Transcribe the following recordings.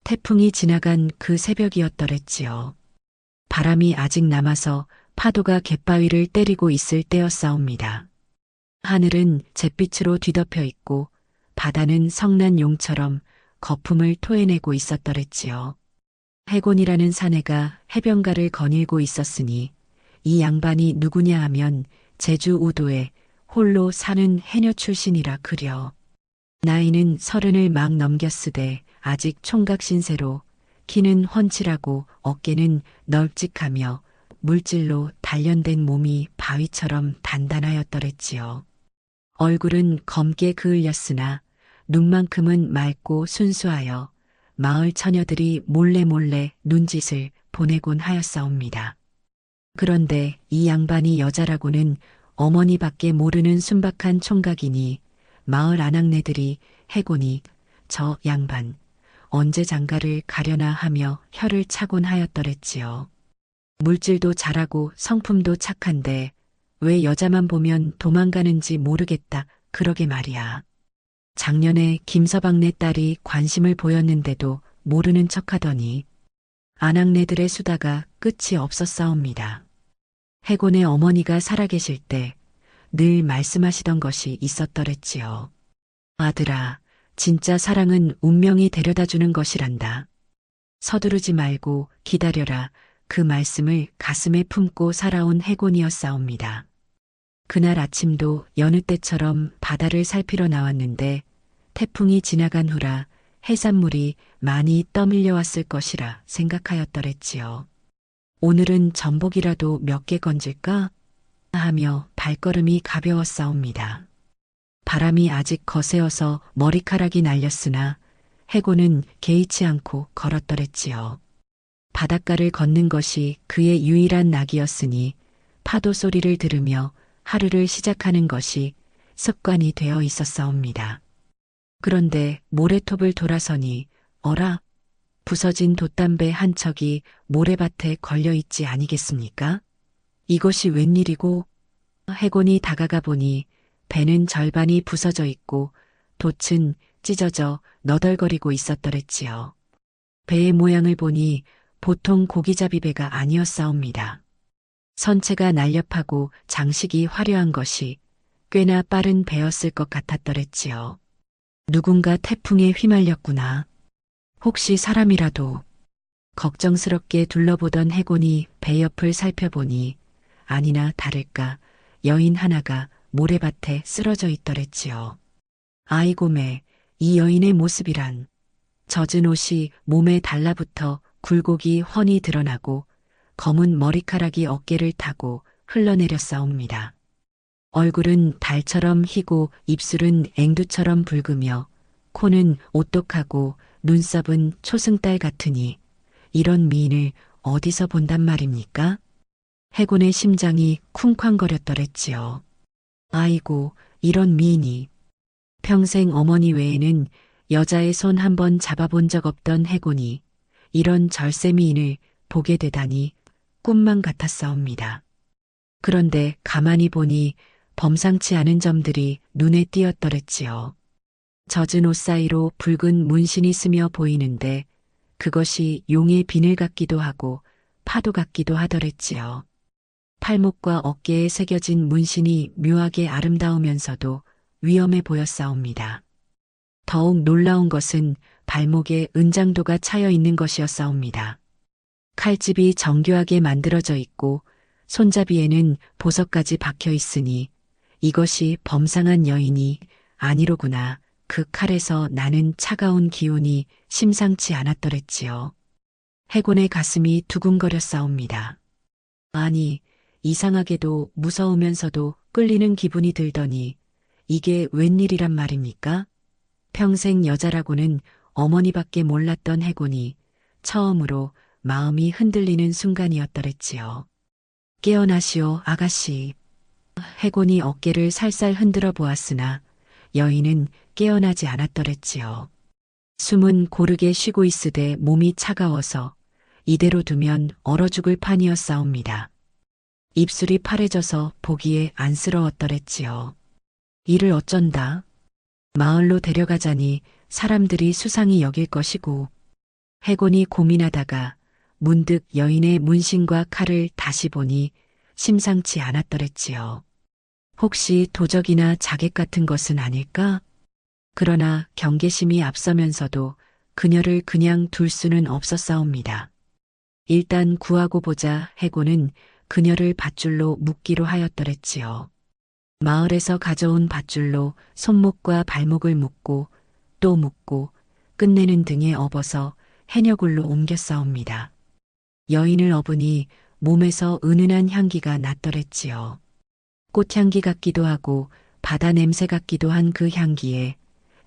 태풍이 지나간 그 새벽이었더랬지요. 바람이 아직 남아서 파도가 갯바위를 때리고 있을 때였사옵니다. 하늘은 잿빛으로 뒤덮여 있고 바다는 성난 용처럼 거품을 토해내고 있었더랬지요. 해곤이라는 사내가 해변가를 거닐고 있었으니 이 양반이 누구냐 하면 제주 우도에 홀로 사는 해녀 출신이라 그려. 나이는 30을 막 넘겼으되 아직 총각 신세로 키는 훤칠하고 어깨는 널찍하며 물질로 단련된 몸이 바위처럼 단단하였더랬지요. 얼굴은 검게 그을렸으나 눈만큼은 맑고 순수하여 마을 처녀들이 몰래 눈짓을 보내곤 하였사옵니다. 그런데 이 양반이 여자라고는 어머니밖에 모르는 순박한 총각이니 마을 아낙네들이 해곤이 저 양반 언제 장가를 가려나 하며 혀를 차곤 하였더랬지요. 물질도 잘하고 성품도 착한데 왜 여자만 보면 도망가는지 모르겠다 그러게 말이야. 작년에 김서방네 딸이 관심을 보였는데도 모르는 척하더니 아낙네들의 수다가 끝이 없었사옵니다. 해곤의 어머니가 살아계실 때 늘 말씀하시던 것이 있었더랬지요. 아들아, 진짜 사랑은 운명이 데려다주는 것이란다. 서두르지 말고 기다려라. 그 말씀을 가슴에 품고 살아온 해곤이었사옵니다. 그날 아침도 여느 때처럼 바다를 살피러 나왔는데 태풍이 지나간 후라 해산물이 많이 떠밀려 왔을 것이라 생각하였더랬지요. 오늘은 전복이라도 몇 개 건질까? 하며 발걸음이 가벼웠사옵니다. 바람이 아직 거세어서 머리카락이 날렸으나 해곤은 개의치 않고 걸었더랬지요. 바닷가를 걷는 것이 그의 유일한 낙이었으니 파도 소리를 들으며 하루를 시작하는 것이 습관이 되어 있었사옵니다. 그런데 모래톱을 돌아서니 어라, 부서진 돛담배 한 척이 모래밭에 걸려 있지 아니겠습니까? 이것이 웬일이고? 해곤이 다가가 보니 배는 절반이 부서져 있고 돛은 찢어져 너덜거리고 있었더랬지요. 배의 모양을 보니 보통 고기잡이 배가 아니었사옵니다. 선체가 날렵하고 장식이 화려한 것이 꽤나 빠른 배였을 것 같았더랬지요. 누군가 태풍에 휘말렸구나. 혹시 사람이라도. 걱정스럽게 둘러보던 해곤이 배 옆을 살펴보니 아니나 다를까 여인 하나가 모래밭에 쓰러져 있더랬지요. 아이고매, 이 여인의 모습이란. 젖은 옷이 몸에 달라붙어 굴곡이 훤히 드러나고 검은 머리카락이 어깨를 타고 흘러내렸사옵니다. 얼굴은 달처럼 희고 입술은 앵두처럼 붉으며 코는 오똑하고 눈썹은 초승달 같으니 이런 미인을 어디서 본단 말입니까? 해곤의 심장이 쿵쾅거렸더랬지요. 아이고, 이런 미인이. 평생 어머니 외에는 여자의 손 한 번 잡아본 적 없던 해곤이 이런 절세 미인을 보게 되다니 꿈만 같았사옵니다. 그런데 가만히 보니 범상치 않은 점들이 눈에 띄었더랬지요. 젖은 옷 사이로 붉은 문신이 스며 보이는데 그것이 용의 비늘 같기도 하고 파도 같기도 하더랬지요. 팔목과 어깨에 새겨진 문신이 묘하게 아름다우면서도 위험해 보였사옵니다. 더욱 놀라운 것은 발목에 은장도가 차여 있는 것이었사옵니다. 칼집이 정교하게 만들어져 있고 손잡이에는 보석까지 박혀 있으니 이것이 범상한 여인이 아니로구나. 그 칼에서 나는 차가운 기운이 심상치 않았더랬지요. 해곤의 가슴이 두근거렸사옵니다. 아니, 이상하게도 무서우면서도 끌리는 기분이 들더니 이게 웬일이란 말입니까? 평생 여자라고는 어머니밖에 몰랐던 해곤이 처음으로 마음이 흔들리는 순간이었더랬지요. 깨어나시오, 아가씨. 해곤이 어깨를 살살 흔들어 보았으나 여인은 깨어나지 않았더랬지요. 숨은 고르게 쉬고 있으되 몸이 차가워서 이대로 두면 얼어 죽을 판이었사옵니다. 입술이 파래져서 보기에 안쓰러웠더랬지요. 이를 어쩐다. 마을로 데려가자니 사람들이 수상히 여길 것이고 해곤이 고민하다가 문득 여인의 문신과 칼을 다시 보니 심상치 않았더랬지요. 혹시 도적이나 자객 같은 것은 아닐까? 그러나 경계심이 앞서면서도 그녀를 그냥 둘 수는 없었사옵니다. 일단 구하고 보자 해고는 그녀를 밧줄로 묶기로 하였더랬지요. 마을에서 가져온 밧줄로 손목과 발목을 묶고 또 묶고 끝내는 등에 업어서 해녀굴로 옮겼사옵니다. 여인을 업으니 몸에서 은은한 향기가 났더랬지요. 꽃향기 같기도 하고 바다 냄새 같기도 한 그 향기에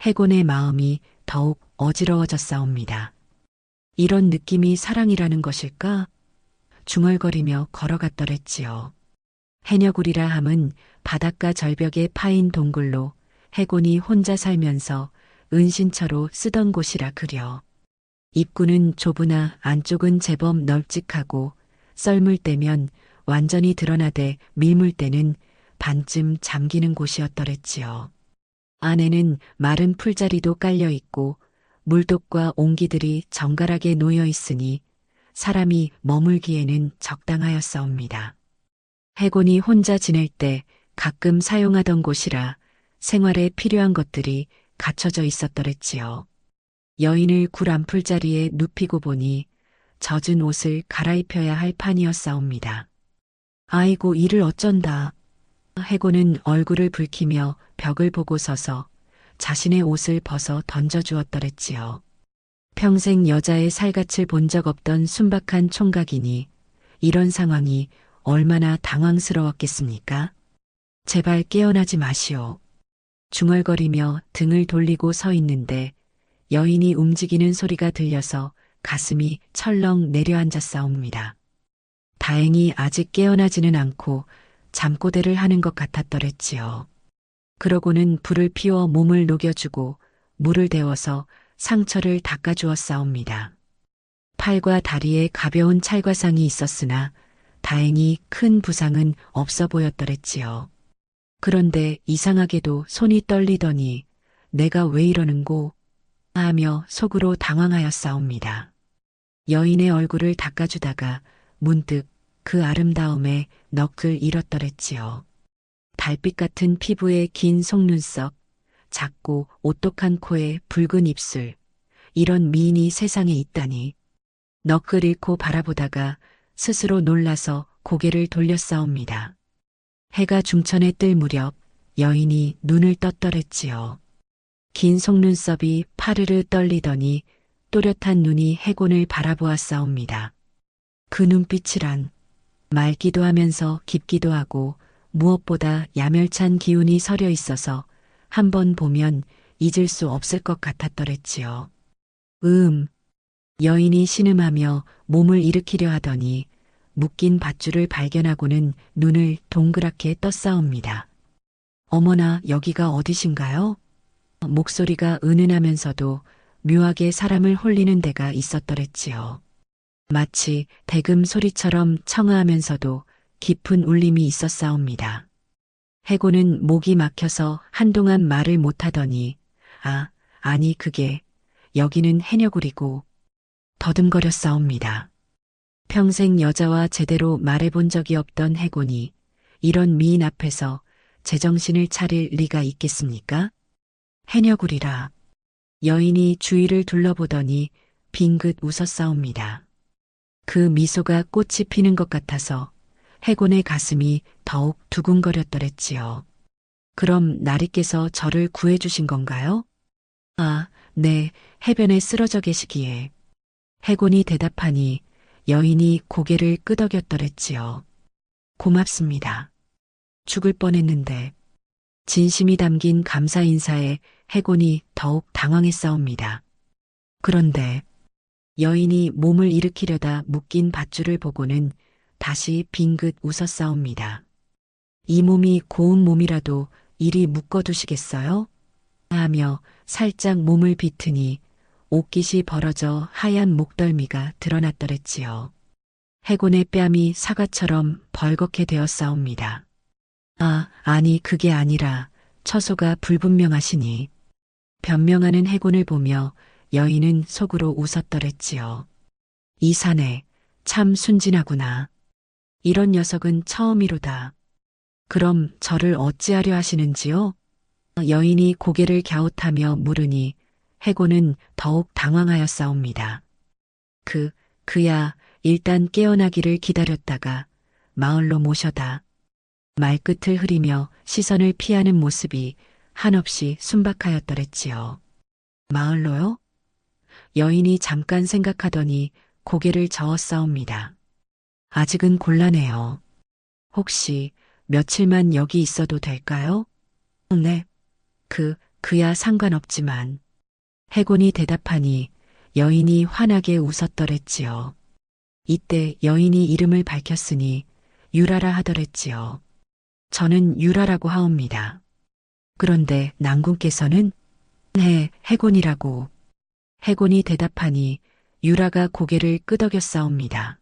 해곤의 마음이 더욱 어지러워졌사옵니다. 이런 느낌이 사랑이라는 것일까? 중얼거리며 걸어갔더랬지요. 해녀굴이라 함은 바닷가 절벽에 파인 동굴로 해곤이 혼자 살면서 은신처로 쓰던 곳이라 그려. 입구는 좁으나 안쪽은 제법 널찍하고 썰물 때면 완전히 드러나되 밀물 때는 반쯤 잠기는 곳이었더랬지요. 안에는 마른 풀자리도 깔려 있고 물독과 옹기들이 정갈하게 놓여 있으니 사람이 머물기에는 적당하였사옵니다. 해곤이 혼자 지낼 때 가끔 사용하던 곳이라 생활에 필요한 것들이 갖춰져 있었더랬지요. 여인을 굴 안풀자리에 눕히고 보니 젖은 옷을 갈아입혀야 할 판이었사옵니다. 아이고 이를 어쩐다. 해곤은 얼굴을 붉히며 벽을 보고 서서 자신의 옷을 벗어 던져주었더랬지요. 평생 여자의 살갗을 본 적 없던 순박한 총각이니 이런 상황이 얼마나 당황스러웠겠습니까? 제발 깨어나지 마시오. 중얼거리며 등을 돌리고 서 있는데 여인이 움직이는 소리가 들려서 가슴이 철렁 내려앉았사옵니다. 다행히 아직 깨어나지는 않고 잠꼬대를 하는 것 같았더랬지요. 그러고는 불을 피워 몸을 녹여주고 물을 데워서 상처를 닦아주었사옵니다. 팔과 다리에 가벼운 찰과상이 있었으나 다행히 큰 부상은 없어 보였더랬지요. 그런데 이상하게도 손이 떨리더니 내가 왜 이러는고 하며 속으로 당황하였사옵니다. 여인의 얼굴을 닦아주다가 문득 그 아름다움에 넋을 잃었더랬지요. 달빛 같은 피부에 긴 속눈썹, 작고 오똑한 코에 붉은 입술, 이런 미인이 세상에 있다니. 넋을 잃고 바라보다가 스스로 놀라서 고개를 돌렸사옵니다. 해가 중천에 뜰 무렵 여인이 눈을 떴더랬지요. 긴 속눈썹이 파르르 떨리더니 또렷한 눈이 해곤을 바라보았사옵니다. 그 눈빛이란 맑기도 하면서 깊기도 하고 무엇보다 야멸찬 기운이 서려 있어서 한 번 보면 잊을 수 없을 것 같았더랬지요. 여인이 신음하며 몸을 일으키려 하더니 묶인 밧줄을 발견하고는 눈을 동그랗게 떴사옵니다. 어머나 여기가 어디신가요? 목소리가 은은하면서도 묘하게 사람을 홀리는 데가 있었더랬지요. 마치 대금 소리처럼 청아하면서도 깊은 울림이 있었사옵니다. 해고는 목이 막혀서 한동안 말을 못하더니 아니 그게 여기는 해녀굴이고 더듬거렸사옵니다. 평생 여자와 제대로 말해본 적이 없던 해곤이 이런 미인 앞에서 제정신을 차릴 리가 있겠습니까? 해녀굴이라. 여인이 주위를 둘러보더니 빙긋 웃었사옵니다. 그 미소가 꽃이 피는 것 같아서 해곤의 가슴이 더욱 두근거렸더랬지요. 그럼 나리께서 저를 구해주신 건가요? 네, 해변에 쓰러져 계시기에. 해곤이 대답하니 여인이 고개를 끄덕였더랬지요. 고맙습니다. 죽을 뻔했는데. 진심이 담긴 감사 인사에 해곤이 더욱 당황했사옵니다. 그런데 여인이 몸을 일으키려다 묶인 밧줄을 보고는 다시 빙긋 웃었사옵니다. 이 몸이 고운 몸이라도 이리 묶어두시겠어요? 하며 살짝 몸을 비트니 옷깃이 벌어져 하얀 목덜미가 드러났더랬지요. 해곤의 뺨이 사과처럼 벌겋게 되었사옵니다. 아니 그게 아니라 처소가 불분명하시니. 변명하는 해곤을 보며 여인은 속으로 웃었더랬지요. 이 사내 참 순진하구나. 이런 녀석은 처음이로다. 그럼 저를 어찌하려 하시는지요? 여인이 고개를 갸웃하며 물으니 해고는 더욱 당황하였사옵니다. 그야 일단 깨어나기를 기다렸다가 마을로 모셔다. 말끝을 흐리며 시선을 피하는 모습이 한없이 순박하였더랬지요. 마을로요? 여인이 잠깐 생각하더니 고개를 저었사옵니다. 아직은 곤란해요. 혹시 며칠만 여기 있어도 될까요? 네. 그야 상관없지만. 해곤이 대답하니 여인이 환하게 웃었더랬지요. 이때 여인이 이름을 밝혔으니 유라라 하더랬지요. 저는 유라라고 하옵니다. 그런데 낭군께서는? 네, 해곤이라고. 해곤이 대답하니 유라가 고개를 끄덕였사옵니다.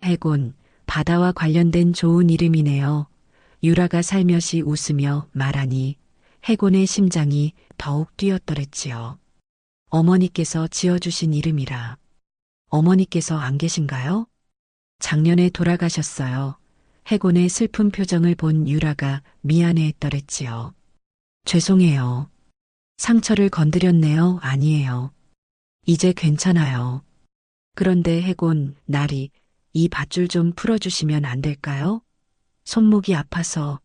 해곤, 바다와 관련된 좋은 이름이네요. 유라가 살며시 웃으며 말하니 해곤의 심장이 더욱 뛰었더랬지요. 어머니께서 지어주신 이름이라. 어머니께서 안 계신가요? 작년에 돌아가셨어요. 해곤의 슬픈 표정을 본 유라가 미안해했더랬지요. 죄송해요. 상처를 건드렸네요. 아니에요. 이제 괜찮아요. 그런데 해곤, 나리, 이 밧줄 좀 풀어주시면 안 될까요? 손목이 아파서.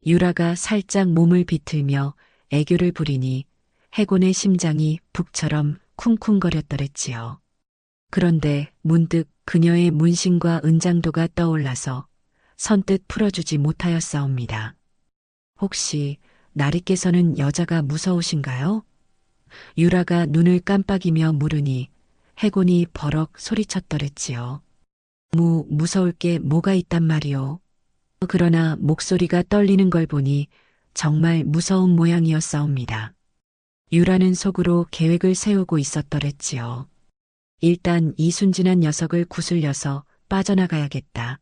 유라가 살짝 몸을 비틀며 애교를 부리니 해곤의 심장이 북처럼 쿵쿵거렸더랬지요. 그런데 문득 그녀의 문신과 은장도가 떠올라서 선뜻 풀어주지 못하였사옵니다. 혹시 나리께서는 여자가 무서우신가요? 유라가 눈을 깜빡이며 물으니 해곤이 버럭 소리쳤더랬지요. 무서울 게 뭐가 있단 말이오. 그러나 목소리가 떨리는 걸 보니 정말 무서운 모양이었사옵니다. 유라는 속으로 계획을 세우고 있었더랬지요. 일단 이 순진한 녀석을 구슬려서 빠져나가야겠다.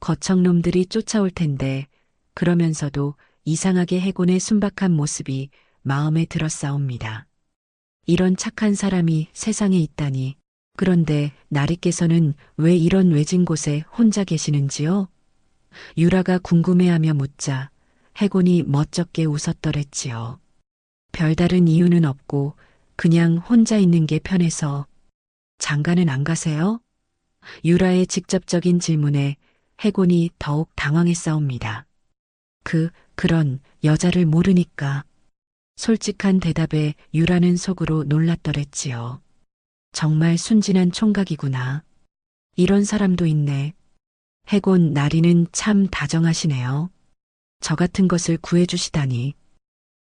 거청놈들이 쫓아올 텐데 그러면서도 이상하게 해곤의 순박한 모습이 마음에 들었사옵니다. 이런 착한 사람이 세상에 있다니. 그런데 나리께서는 왜 이런 외진 곳에 혼자 계시는지요? 유라가 궁금해하며 묻자 해곤이 멋쩍게 웃었더랬지요. 별다른 이유는 없고 그냥 혼자 있는 게 편해서. 장가는 안 가세요? 유라의 직접적인 질문에 해곤이 더욱 당황했사옵니다. 그런 여자를 모르니까. 솔직한 대답에 유라는 속으로 놀랐더랬지요. 정말 순진한 총각이구나. 이런 사람도 있네. 해곤 나리는 참 다정하시네요. 저 같은 것을 구해주시다니.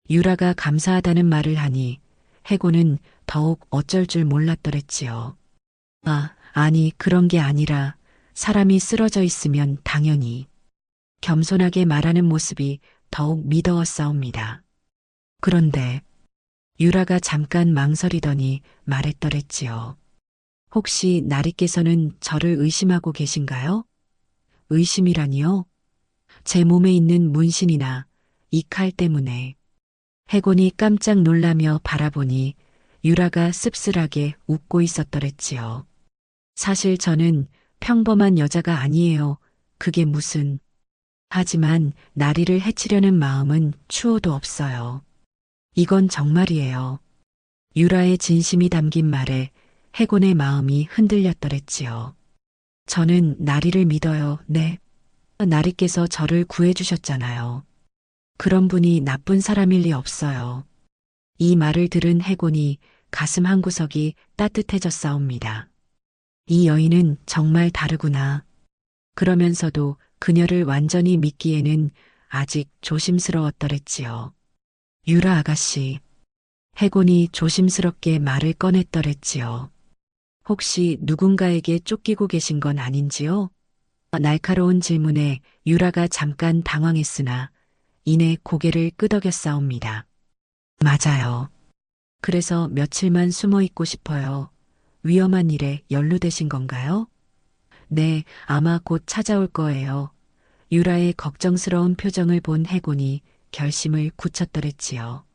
유라가 감사하다는 말을 하니 해곤은 더욱 어쩔 줄 몰랐더랬지요. 아니 그런 게 아니라 사람이 쓰러져 있으면 당연히. 겸손하게 말하는 모습이 더욱 미더웠사옵니다. 그런데 유라가 잠깐 망설이더니 말했더랬지요. 혹시 나리께서는 저를 의심하고 계신가요? 의심이라니요? 제 몸에 있는 문신이나 이 칼 때문에. 해곤이 깜짝 놀라며 바라보니 유라가 씁쓸하게 웃고 있었더랬지요. 사실 저는 평범한 여자가 아니에요. 그게 무슨. 하지만 나리를 해치려는 마음은 추호도 없어요. 이건 정말이에요. 유라의 진심이 담긴 말에 해곤의 마음이 흔들렸더랬지요. 저는 나리를 믿어요. 네. 나리께서 저를 구해주셨잖아요. 그런 분이 나쁜 사람일 리 없어요. 이 말을 들은 해곤이 가슴 한구석이 따뜻해졌사옵니다. 이 여인은 정말 다르구나. 그러면서도 그녀를 완전히 믿기에는 아직 조심스러웠더랬지요. 유라 아가씨. 해곤이 조심스럽게 말을 꺼냈더랬지요. 혹시 누군가에게 쫓기고 계신 건 아닌지요? 날카로운 질문에 유라가 잠깐 당황했으나 이내 고개를 끄덕였사옵니다. 맞아요. 그래서 며칠만 숨어 있고 싶어요. 위험한 일에 연루되신 건가요? 네, 아마 곧 찾아올 거예요. 유라의 걱정스러운 표정을 본 해곤이 결심을 굳혔더랬지요.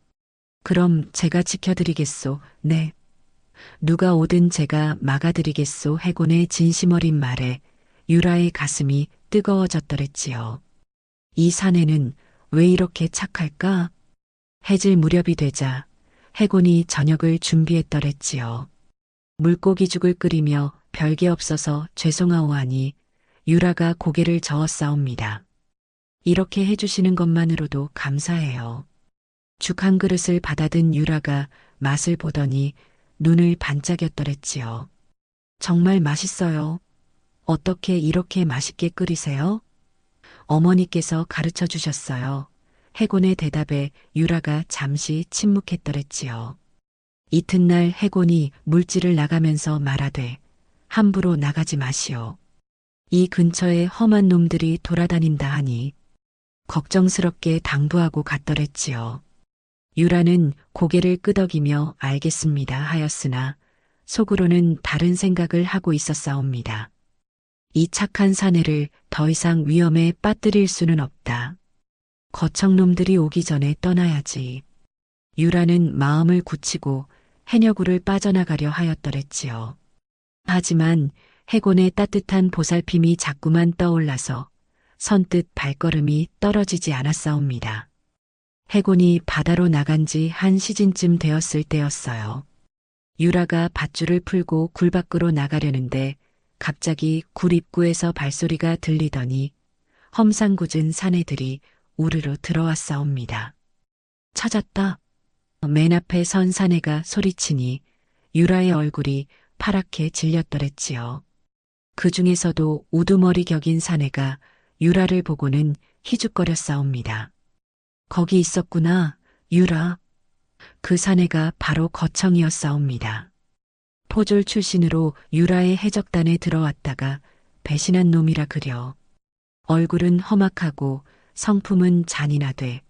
그럼 제가 지켜드리겠소. 네. 누가 오든 제가 막아드리겠소. 해곤의 진심 어린 말에 유라의 가슴이 뜨거워졌더랬지요. 이 사내는 왜 이렇게 착할까? 해질 무렵이 되자 해곤이 저녁을 준비했더랬지요. 물고기죽을 끓이며 별게 없어서 죄송하오하니 유라가 고개를 저었사옵니다. 이렇게 해주시는 것만으로도 감사해요. 죽 한 그릇을 받아든 유라가 맛을 보더니 눈을 반짝였더랬지요. 정말 맛있어요. 어떻게 이렇게 맛있게 끓이세요? 어머니께서 가르쳐 주셨어요. 해곤의 대답에 유라가 잠시 침묵했더랬지요. 이튿날 해곤이 물질을 나가면서 말하되 함부로 나가지 마시오. 이 근처에 험한 놈들이 돌아다닌다 하니 걱정스럽게 당부하고 갔더랬지요. 유라는 고개를 끄덕이며 알겠습니다 하였으나 속으로는 다른 생각을 하고 있었사옵니다. 이 착한 사내를 더 이상 위험에 빠뜨릴 수는 없다. 거청놈들이 오기 전에 떠나야지. 유라는 마음을 굳히고 해녀구를 빠져나가려 하였더랬지요. 하지만 해곤의 따뜻한 보살핌이 자꾸만 떠올라서 선뜻 발걸음이 떨어지지 않았사옵니다. 해곤이 바다로 나간 지 한 시즌쯤 되었을 때였어요. 유라가 밧줄을 풀고 굴 밖으로 나가려는데 갑자기 굴 입구에서 발소리가 들리더니 험상궂은 사내들이 우르르 들어왔사옵니다. 찾았다. 맨 앞에 선 사내가 소리치니 유라의 얼굴이 파랗게 질렸더랬지요. 그 중에서도 우두머리 격인 사내가 유라를 보고는 희죽거렸사옵니다. 거기 있었구나, 유라. 그 사내가 바로 거청이었사옵니다. 포졸 출신으로 유라의 해적단에 들어왔다가 배신한 놈이라 그려. 얼굴은 험악하고 성품은 잔인하되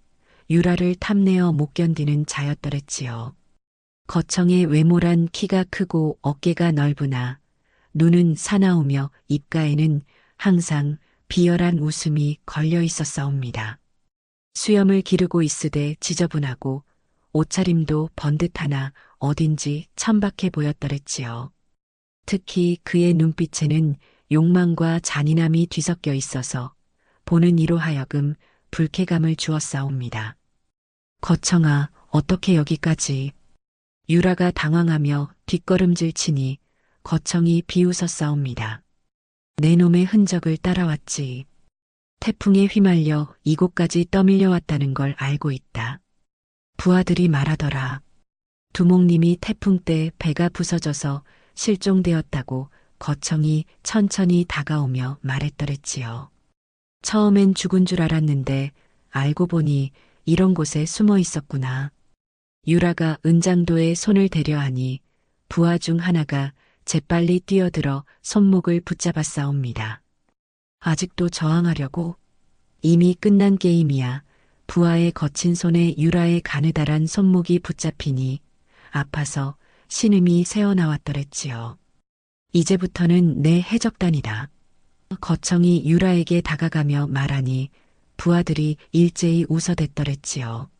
유라를 탐내어 못 견디는 자였더랬지요. 거청의 외모란 키가 크고 어깨가 넓으나 눈은 사나우며 입가에는 항상 비열한 웃음이 걸려 있었사옵니다. 수염을 기르고 있으되 지저분하고 옷차림도 번듯하나 어딘지 천박해 보였더랬지요. 특히 그의 눈빛에는 욕망과 잔인함이 뒤섞여 있어서 보는 이로 하여금 불쾌감을 주었사옵니다. 거청아, 어떻게 여기까지? 유라가 당황하며 뒷걸음질 치니 거청이 비웃었사옵니다. 내 놈의 흔적을 따라왔지. 태풍에 휘말려 이곳까지 떠밀려 왔다는 걸 알고 있다. 부하들이 말하더라. 두목님이 태풍 때 배가 부서져서 실종되었다고 거청이 천천히 다가오며 말했더랬지요. 처음엔 죽은 줄 알았는데 알고 보니 이런 곳에 숨어 있었구나. 유라가 은장도에 손을 대려 하니 부하 중 하나가 재빨리 뛰어들어 손목을 붙잡았사옵니다. 아직도 저항하려고? 이미 끝난 게임이야. 부하의 거친 손에 유라의 가느다란 손목이 붙잡히니 아파서 신음이 새어나왔더랬지요. 이제부터는 내 해적단이다. 거청이 유라에게 다가가며 말하니 부하들이 일제히 웃어댔더랬지요.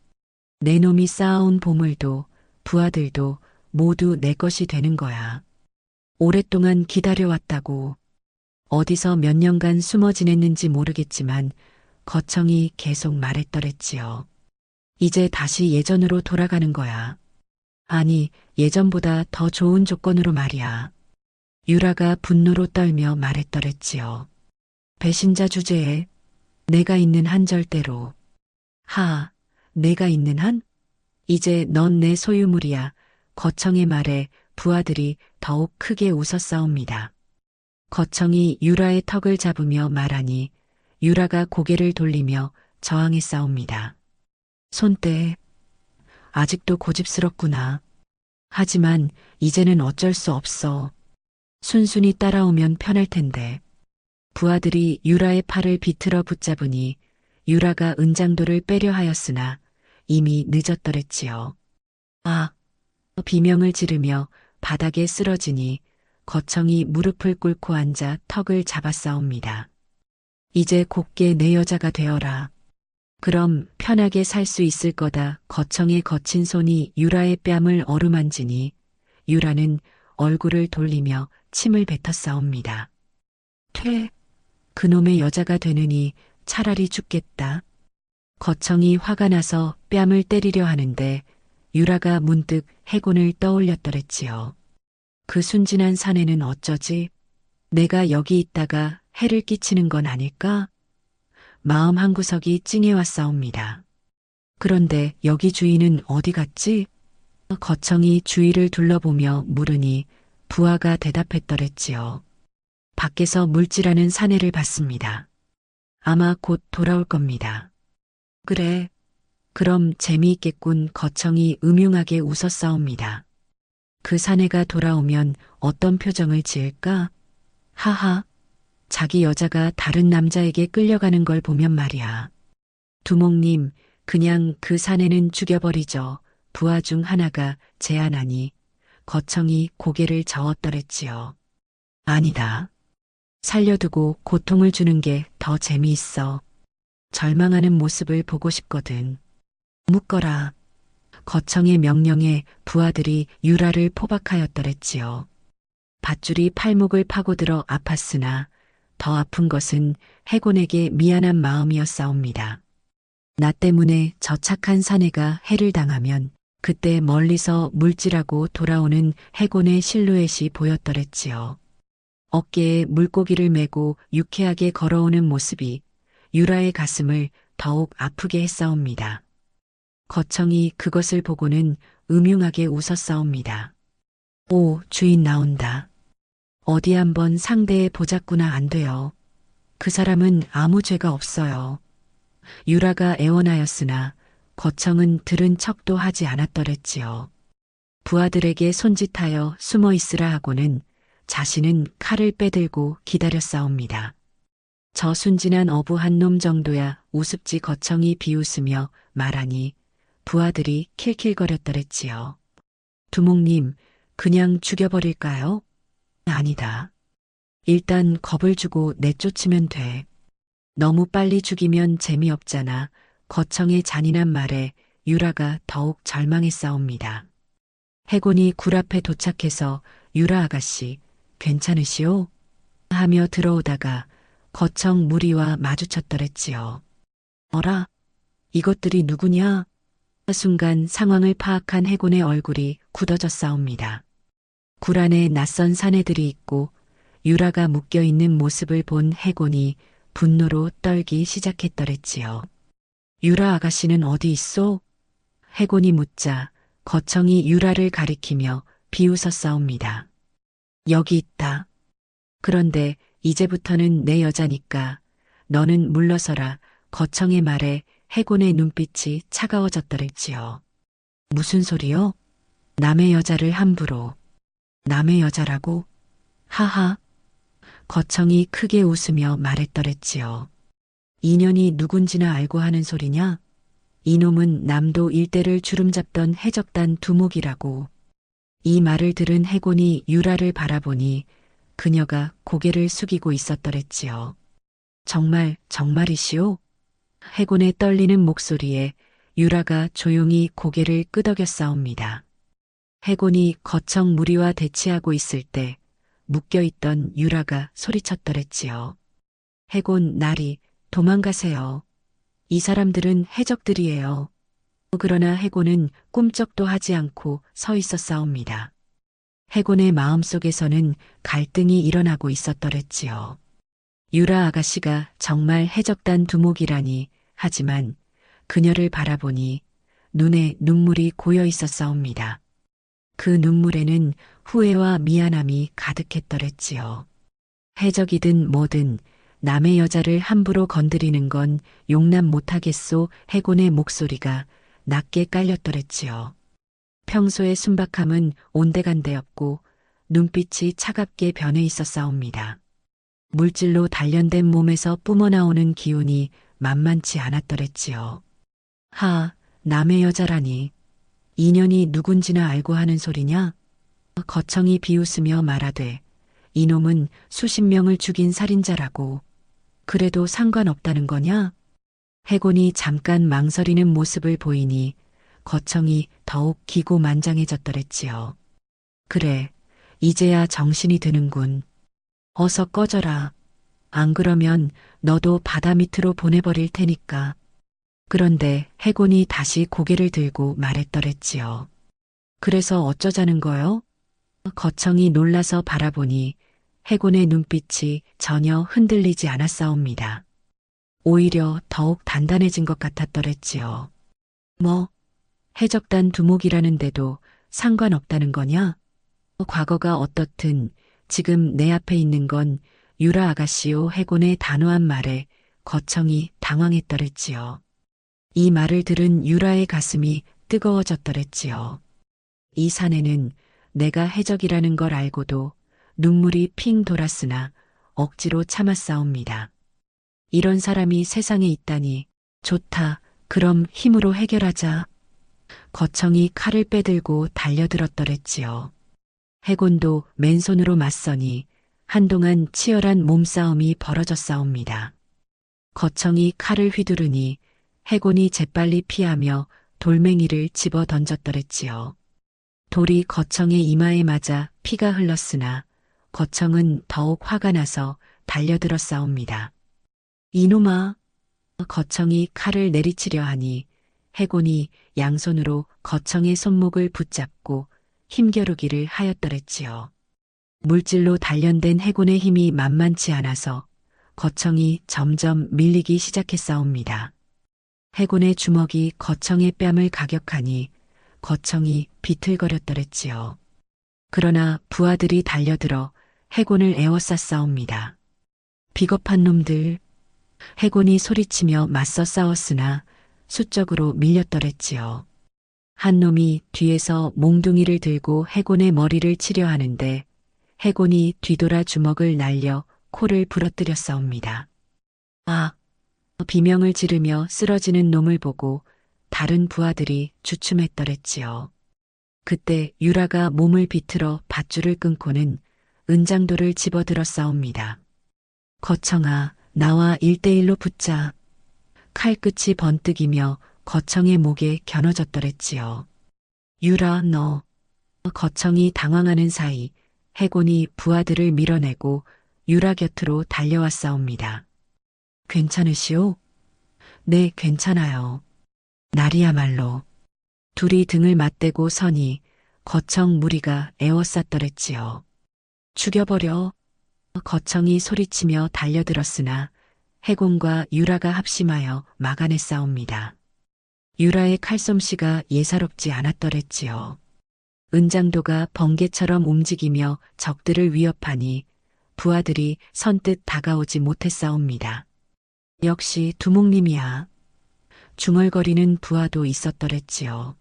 내 놈이 쌓아온 보물도 부하들도 모두 내 것이 되는 거야. 오랫동안 기다려왔다고. 어디서 몇 년간 숨어 지냈는지 모르겠지만 거청이 계속 말했더랬지요. 이제 다시 예전으로 돌아가는 거야. 아니, 예전보다 더 좋은 조건으로 말이야. 유라가 분노로 떨며 말했더랬지요. 배신자 주제에 내가 있는 한 절대로. 하, 내가 있는 한? 이제 넌 내 소유물이야. 거청의 말에 부하들이 더욱 크게 웃었사옵니다. 거청이 유라의 턱을 잡으며 말하니 유라가 고개를 돌리며 저항했사옵니다. 손대. 아직도 고집스럽구나. 하지만 이제는 어쩔 수 없어. 순순히 따라오면 편할 텐데. 부하들이 유라의 팔을 비틀어 붙잡으니 유라가 은장도를 빼려 하였으나 이미 늦었더랬지요. 아! 비명을 지르며 바닥에 쓰러지니 거청이 무릎을 꿇고 앉아 턱을 잡았사옵니다. 이제 곱게 내 여자가 되어라. 그럼 편하게 살 수 있을 거다. 거청의 거친 손이 유라의 뺨을 어루만지니 유라는 얼굴을 돌리며 침을 뱉었사옵니다. 퇴, 그놈의 여자가 되느니 차라리 죽겠다. 거청이 화가 나서 뺨을 때리려 하는데 유라가 문득 해곤을 떠올렸더랬지요. 그 순진한 사내는 어쩌지? 내가 여기 있다가 해를 끼치는 건 아닐까? 마음 한구석이 찡해왔사옵니다. 그런데 여기 주인은 어디 갔지? 거청이 주위를 둘러보며 물으니 부하가 대답했더랬지요. 밖에서 물질하는 사내를 봤습니다. 아마 곧 돌아올 겁니다. 그래, 그럼 재미있겠군. 거청이 음흉하게 웃었사옵니다. 그 사내가 돌아오면 어떤 표정을 지을까? 하하, 자기 여자가 다른 남자에게 끌려가는 걸 보면 말이야. 두목님, 그냥 그 사내는 죽여버리죠. 부하 중 하나가 제안하니 거청이 고개를 저었더랬지요. 아니다. 살려두고 고통을 주는 게 더 재미있어. 절망하는 모습을 보고 싶거든. 묶어라. 거청의 명령에 부하들이 유라를 포박하였더랬지요. 밧줄이 팔목을 파고들어 아팠으나 더 아픈 것은 해곤에게 미안한 마음이었사옵니다. 나 때문에 저 착한 사내가 해를 당하면 그때 멀리서 물질하고 돌아오는 해곤의 실루엣이 보였더랬지요. 어깨에 물고기를 메고 유쾌하게 걸어오는 모습이 유라의 가슴을 더욱 아프게 했사옵니다. 거청이 그것을 보고는 음흉하게 웃었사옵니다. 오, 주인 나온다. 어디 한번 상대해 보자꾸나 안 돼요. 그 사람은 아무 죄가 없어요. 유라가 애원하였으나 거청은 들은 척도 하지 않았더랬지요. 부하들에게 손짓하여 숨어 있으라 하고는 자신은 칼을 빼들고 기다렸사옵니다. 저 순진한 어부 한 놈 정도야 우습지. 거청이 비웃으며 말하니 부하들이 킬킬거렸더랬지요. 두목님, 그냥 죽여버릴까요? 아니다. 일단 겁을 주고 내쫓으면 돼. 너무 빨리 죽이면 재미없잖아. 거청의 잔인한 말에 유라가 더욱 절망했사옵니다. 해곤이 굴 앞에 도착해서 유라 아가씨, 괜찮으시오? 하며 들어오다가 거청 무리와 마주쳤더랬지요. 어라? 이것들이 누구냐? 순간 상황을 파악한 해곤의 얼굴이 굳어졌사옵니다. 굴 안에 낯선 사내들이 있고 유라가 묶여있는 모습을 본 해곤이 분노로 떨기 시작했더랬지요. 유라 아가씨는 어디 있소? 해곤이 묻자 거청이 유라를 가리키며 비웃었사옵니다. 여기 있다. 그런데 이제부터는 내 여자니까 너는 물러서라. 거청의 말에 해곤의 눈빛이 차가워졌더랬지요. 무슨 소리요? 남의 여자를 함부로. 남의 여자라고? 하하. 거청이 크게 웃으며 말했더랬지요. 인연이 누군지나 알고 하는 소리냐? 이놈은 남도 일대를 주름잡던 해적단 두목이라고. 이 말을 들은 해곤이 유라를 바라보니 그녀가 고개를 숙이고 있었더랬지요. 정말이시오? 해곤의 떨리는 목소리에 유라가 조용히 고개를 끄덕였사옵니다. 해곤이 거청 무리와 대치하고 있을 때 묶여있던 유라가 소리쳤더랬지요. 해곤 나리, 도망가세요. 이 사람들은 해적들이에요. 그러나 해곤은 꿈쩍도 하지 않고 서 있었사옵니다. 해곤의 마음속에서는 갈등이 일어나고 있었더랬지요. 유라 아가씨가 정말 해적단 두목이라니. 하지만 그녀를 바라보니 눈에 눈물이 고여 있었사옵니다. 그 눈물에는 후회와 미안함이 가득했더랬지요. 해적이든 뭐든 남의 여자를 함부로 건드리는 건 용납 못하겠소. 해곤의 목소리가 낮게 깔렸더랬지요. 평소의 순박함은 온데간데였고 눈빛이 차갑게 변해 있었사옵니다. 물질로 단련된 몸에서 뿜어나오는 기운이 만만치 않았더랬지요. 남의 여자라니. 인연이 누군지나 알고 하는 소리냐? 거청이 비웃으며 말하되 이놈은 수십 명을 죽인 살인자라고. 그래도 상관없다는 거냐? 해곤이 잠깐 망설이는 모습을 보이니 거청이 더욱 기고만장해졌더랬지요. 그래, 이제야 정신이 드는군. 어서 꺼져라. 안 그러면 너도 바다 밑으로 보내버릴 테니까. 그런데 해곤이 다시 고개를 들고 말했더랬지요. 그래서 어쩌자는 거요? 거청이 놀라서 바라보니 해곤의 눈빛이 전혀 흔들리지 않았사옵니다. 오히려 더욱 단단해진 것 같았더랬지요. 뭐, 해적단 두목이라는데도 상관없다는 거냐? 과거가 어떻든 지금 내 앞에 있는 건 유라 아가씨요 해곤의 단호한 말에 거청이 당황했더랬지요. 이 말을 들은 유라의 가슴이 뜨거워졌더랬지요. 이 사내는 내가 해적이라는 걸 알고도 눈물이 핑 돌았으나 억지로 참았사옵니다. 이런 사람이 세상에 있다니 좋다. 그럼 힘으로 해결하자. 거청이 칼을 빼들고 달려들었더랬지요. 해곤도 맨손으로 맞서니 한동안 치열한 몸싸움이 벌어졌사옵니다. 거청이 칼을 휘두르니 해곤이 재빨리 피하며 돌멩이를 집어 던졌더랬지요. 돌이 거청의 이마에 맞아 피가 흘렀으나 거청은 더욱 화가 나서 달려들었사옵니다. 이놈아! 거청이 칼을 내리치려 하니 해곤이 양손으로 거청의 손목을 붙잡고 힘겨루기를 하였더랬지요. 물질로 단련된 해곤의 힘이 만만치 않아서 거청이 점점 밀리기 시작했사옵니다. 해곤의 주먹이 거청의 뺨을 가격하니 거청이 비틀거렸더랬지요. 그러나 부하들이 달려들어 해곤을 에워쌌사옵니다. 비겁한 놈들. 해곤이 소리치며 맞서 싸웠으나 수적으로 밀렸더랬지요. 한 놈이 뒤에서 몽둥이를 들고 해곤의 머리를 치려 하는데 해곤이 뒤돌아 주먹을 날려 코를 부러뜨렸사옵니다. 아! 비명을 지르며 쓰러지는 놈을 보고 다른 부하들이 주춤했더랬지요. 그때 유라가 몸을 비틀어 밧줄을 끊고는 은장도를 집어들었사옵니다. 거청아, 나와 1대1로 붙자. 칼끝이 번뜩이며 거청의 목에 겨눠졌더랬지요. 유라, 너. 거청이 당황하는 사이 해곤이 부하들을 밀어내고 유라 곁으로 달려왔사옵니다. 괜찮으시오? 네, 괜찮아요. 날이야말로. 둘이 등을 맞대고 서니 거청 무리가 에워쌌더랬지요. 죽여버려. 거청이 소리치며 달려들었으나 해곤과 유라가 합심하여 막아냈사옵니다. 유라의 칼솜씨가 예사롭지 않았더랬지요. 은장도가 번개처럼 움직이며 적들을 위협하니 부하들이 선뜻 다가오지 못했사옵니다. 역시 두목님이야. 중얼거리는 부하도 있었더랬지요.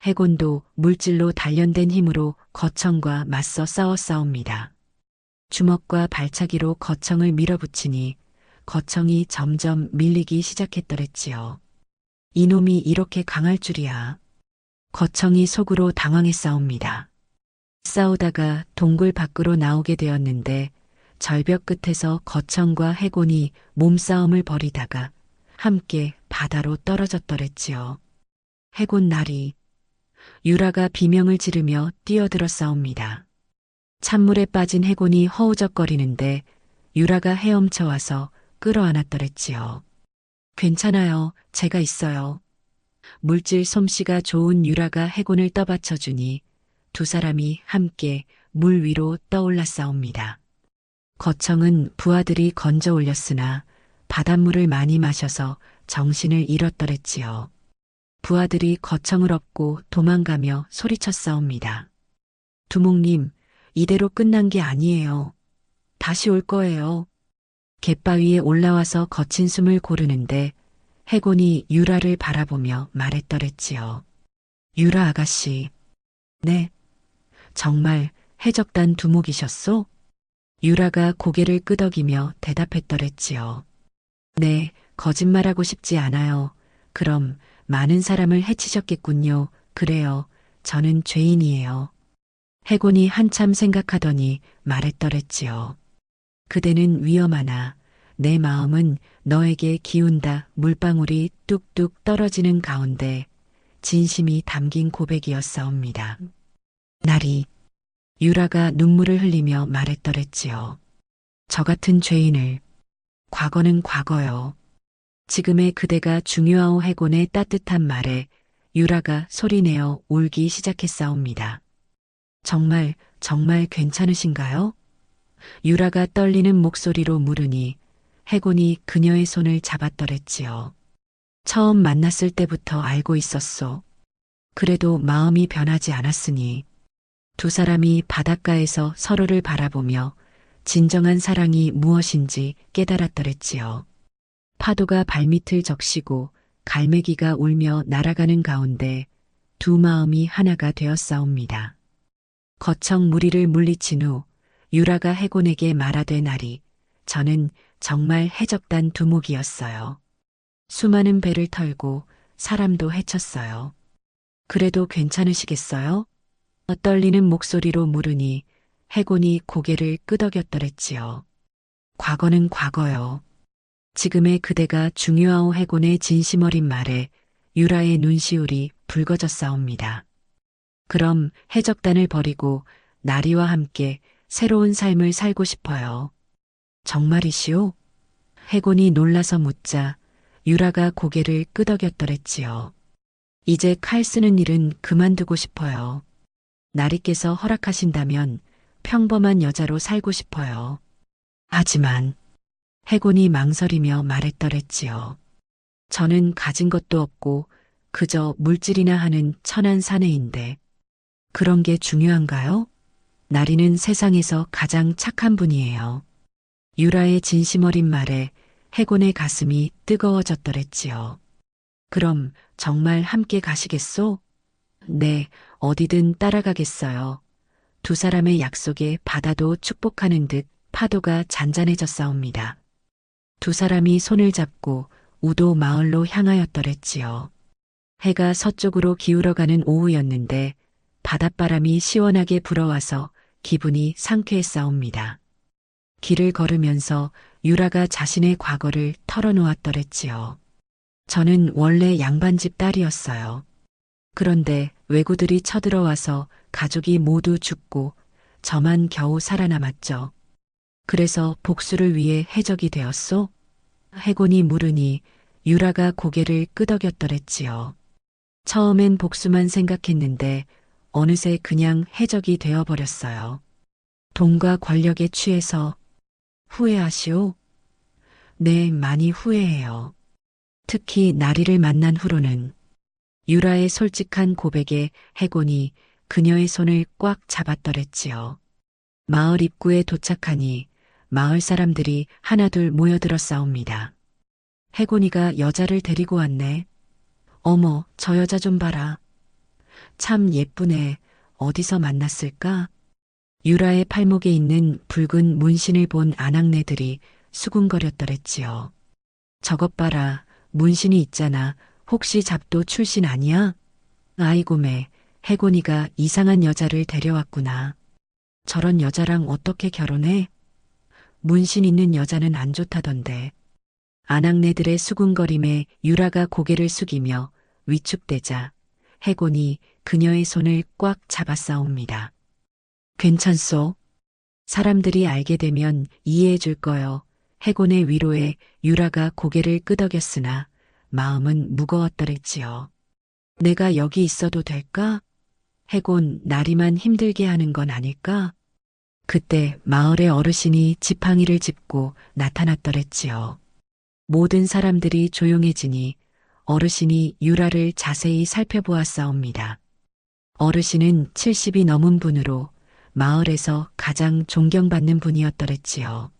해곤도 물질로 단련된 힘으로 거청과 맞서 싸웠사옵니다. 주먹과 발차기로 거청을 밀어붙이니 거청이 점점 밀리기 시작했더랬지요. 이놈이 이렇게 강할 줄이야. 거청이 속으로 당황했사옵니다. 싸우다가 동굴 밖으로 나오게 되었는데 절벽 끝에서 거청과 해곤이 몸싸움을 벌이다가 함께 바다로 떨어졌더랬지요. 해곤 나리. 유라가 비명을 지르며 뛰어들었사옵니다. 찬물에 빠진 해곤이 허우적거리는데 유라가 헤엄쳐 와서 끌어안았더랬지요. 괜찮아요. 제가 있어요. 물질 솜씨가 좋은 유라가 해곤을 떠받쳐주니 두 사람이 함께 물 위로 떠올랐사옵니다. 거청은 부하들이 건져 올렸으나 바닷물을 많이 마셔서 정신을 잃었더랬지요. 부하들이 거청을 업고 도망가며 소리쳤사옵니다. 두목님, 이대로 끝난 게 아니에요. 다시 올 거예요. 갯바위에 올라와서 거친 숨을 고르는데 해곤이 유라를 바라보며 말했더랬지요. 유라 아가씨. 네. 정말 해적단 두목이셨소? 유라가 고개를 끄덕이며 대답했더랬지요. 네, 거짓말하고 싶지 않아요. 그럼 많은 사람을 해치셨겠군요. 그래요. 저는 죄인이에요. 해곤이 한참 생각하더니 말했더랬지요. 그대는 위험하나 내 마음은 너에게 기운다. 물방울이 뚝뚝 떨어지는 가운데 진심이 담긴 고백이었사옵니다. 나리. 유라가 눈물을 흘리며 말했더랬지요. 저 같은 죄인을. 과거는 과거요. 지금의 그대가 중요하오. 해곤의 따뜻한 말에 유라가 소리내어 울기 시작했사옵니다. 정말, 정말 괜찮으신가요? 유라가 떨리는 목소리로 물으니 해곤이 그녀의 손을 잡았더랬지요. 처음 만났을 때부터 알고 있었소. 그래도 마음이 변하지 않았으니 두 사람이 바닷가에서 서로를 바라보며 진정한 사랑이 무엇인지 깨달았더랬지요. 파도가 발밑을 적시고 갈매기가 울며 날아가는 가운데 두 마음이 하나가 되었사옵니다. 거청 무리를 물리친 후 유라가 해곤에게 말하되 나리, 저는 정말 해적단 두목이었어요. 수많은 배를 털고 사람도 해쳤어요. 그래도 괜찮으시겠어요? 떨리는 목소리로 물으니 해곤이 고개를 끄덕였더랬지요. 과거는 과거요. 지금의 그대가 중요하오. 해곤의 진심 어린 말에 유라의 눈시울이 붉어졌사옵니다. 그럼 해적단을 버리고 나리와 함께 새로운 삶을 살고 싶어요. 정말이시오? 해곤이 놀라서 묻자 유라가 고개를 끄덕였더랬지요. 이제 칼 쓰는 일은 그만두고 싶어요. 나리께서 허락하신다면 평범한 여자로 살고 싶어요. 하지만 해곤이 망설이며 말했더랬지요. 저는 가진 것도 없고 그저 물질이나 하는 천한 사내인데 그런 게 중요한가요? 나리는 세상에서 가장 착한 분이에요. 유라의 진심 어린 말에 해곤의 가슴이 뜨거워졌더랬지요. 그럼 정말 함께 가시겠소? 네, 어디든 따라가겠어요. 두 사람의 약속에 바다도 축복하는 듯 파도가 잔잔해졌사옵니다. 두 사람이 손을 잡고 우도 마을로 향하였더랬지요. 해가 서쪽으로 기울어가는 오후였는데 바닷바람이 시원하게 불어와서 기분이 상쾌했사옵니다. 길을 걸으면서 유라가 자신의 과거를 털어놓았더랬지요. 저는 원래 양반집 딸이었어요. 그런데 왜구들이 쳐들어와서 가족이 모두 죽고 저만 겨우 살아남았죠. 그래서 복수를 위해 해적이 되었소? 해곤이 물으니 유라가 고개를 끄덕였더랬지요. 처음엔 복수만 생각했는데 어느새 그냥 해적이 되어버렸어요. 돈과 권력에 취해서 후회하시오? 네, 많이 후회해요. 특히 나리를 만난 후로는. 유라의 솔직한 고백에 해곤이 그녀의 손을 꽉 잡았더랬지요. 마을 입구에 도착하니 마을 사람들이 하나둘 모여들었사옵니다. 해곤이가 여자를 데리고 왔네. 어머, 저 여자 좀 봐라. 참 예쁘네. 어디서 만났을까? 유라의 팔목에 있는 붉은 문신을 본 아낙네들이 수군거렸더랬지요. 저것 봐라. 문신이 있잖아. 혹시 잡도 출신 아니야? 아이고매, 해곤이가 이상한 여자를 데려왔구나. 저런 여자랑 어떻게 결혼해? 문신 있는 여자는 안 좋다던데. 아낙네들의 수군거림에 유라가 고개를 숙이며 위축되자 해곤이 그녀의 손을 꽉 잡아싸웁니다. 괜찮소? 사람들이 알게 되면 이해해 줄 거요. 해곤의 위로에 유라가 고개를 끄덕였으나 마음은 무거웠더랬지요. 내가 여기 있어도 될까? 해곤, 나리만 힘들게 하는 건 아닐까? 그때 마을의 어르신이 지팡이를 짚고 나타났더랬지요. 모든 사람들이 조용해지니 어르신이 유라를 자세히 살펴보았사옵니다. 어르신은 70이 넘은 분으로 마을에서 가장 존경받는 분이었더랬지요.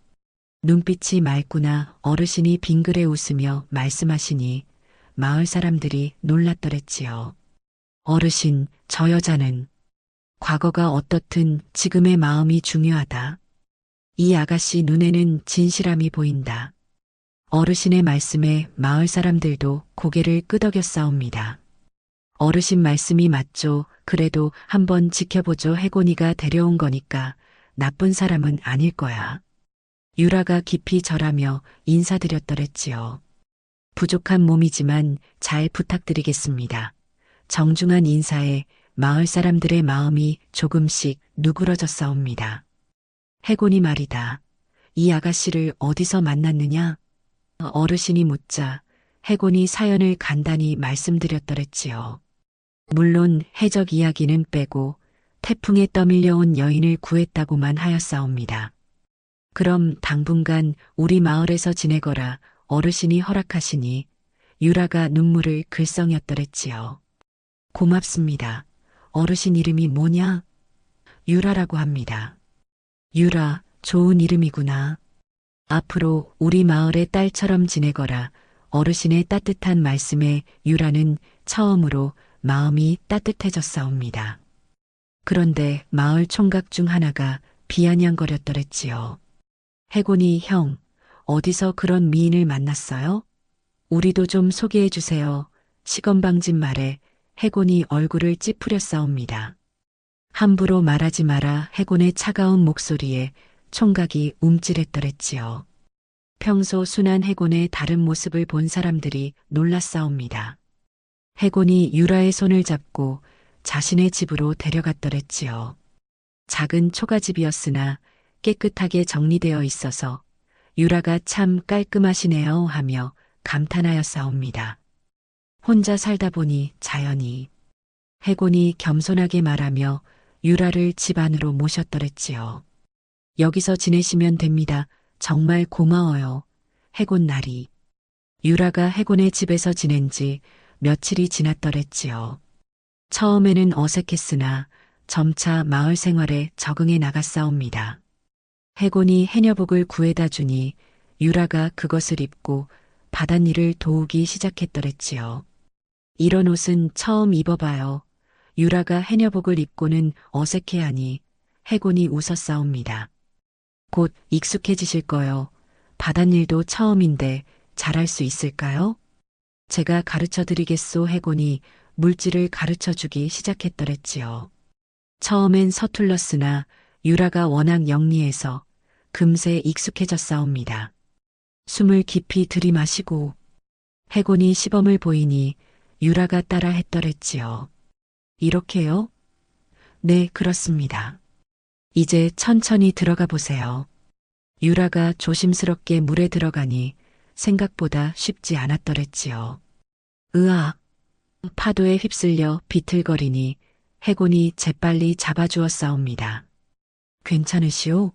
눈빛이 맑구나. 어르신이 빙그레 웃으며 말씀하시니 마을 사람들이 놀랐더랬지요. 어르신, 저 여자는 과거가 어떻든 지금의 마음이 중요하다. 이 아가씨 눈에는 진실함이 보인다. 어르신의 말씀에 마을 사람들도 고개를 끄덕였사옵니다. 어르신 말씀이 맞죠. 그래도 한번 지켜보죠. 해곤이가 데려온 거니까 나쁜 사람은 아닐 거야. 유라가 깊이 절하며 인사드렸더랬지요. 부족한 몸이지만 잘 부탁드리겠습니다. 정중한 인사에 마을 사람들의 마음이 조금씩 누그러졌사옵니다. 해곤이 말이다. 이 아가씨를 어디서 만났느냐? 어르신이 묻자 해곤이 사연을 간단히 말씀드렸더랬지요. 물론 해적 이야기는 빼고 태풍에 떠밀려온 여인을 구했다고만 하였사옵니다. 그럼 당분간 우리 마을에서 지내거라 어르신이 허락하시니 유라가 눈물을 글썽였더랬지요. 고맙습니다. 어르신 이름이 뭐냐? 유라라고 합니다. 유라, 좋은 이름이구나. 앞으로 우리 마을의 딸처럼 지내거라 어르신의 따뜻한 말씀에 유라는 처음으로 마음이 따뜻해졌사옵니다. 그런데 마을 총각 중 하나가 비아냥거렸더랬지요. 해곤이 형, 어디서 그런 미인을 만났어요? 우리도 좀 소개해 주세요. 시건방진 말에 해곤이 얼굴을 찌푸렸사옵니다. 함부로 말하지 마라 해곤의 차가운 목소리에 총각이 움찔했더랬지요. 평소 순한 해곤의 다른 모습을 본 사람들이 놀랐사옵니다. 해곤이 유라의 손을 잡고 자신의 집으로 데려갔더랬지요. 작은 초가집이었으나 깨끗하게 정리되어 있어서 유라가 참 깔끔하시네요 하며 감탄하였사옵니다. 혼자 살다 보니 자연히 해곤이 겸손하게 말하며 유라를 집 안으로 모셨더랬지요. 여기서 지내시면 됩니다. 정말 고마워요. 해곤 나리. 유라가 해곤의 집에서 지낸 지 며칠이 지났더랬지요. 처음에는 어색했으나 점차 마을 생활에 적응해 나갔사옵니다. 해곤이 해녀복을 구해다 주니 유라가 그것을 입고 바닷일을 도우기 시작했더랬지요. 이런 옷은 처음 입어봐요. 유라가 해녀복을 입고는 어색해하니 해곤이 웃었사옵니다. 곧 익숙해지실 거요. 바닷일도 처음인데 잘할 수 있을까요? 제가 가르쳐 드리겠소 해곤이 물질을 가르쳐 주기 시작했더랬지요. 처음엔 서툴렀으나 유라가 워낙 영리해서 금세 익숙해졌사옵니다. 숨을 깊이 들이마시고 해곤이 시범을 보이니 유라가 따라 했더랬지요. 이렇게요? 네, 그렇습니다. 이제 천천히 들어가 보세요. 유라가 조심스럽게 물에 들어가니 생각보다 쉽지 않았더랬지요. 으악! 파도에 휩쓸려 비틀거리니 해곤이 재빨리 잡아주었사옵니다. 괜찮으시오?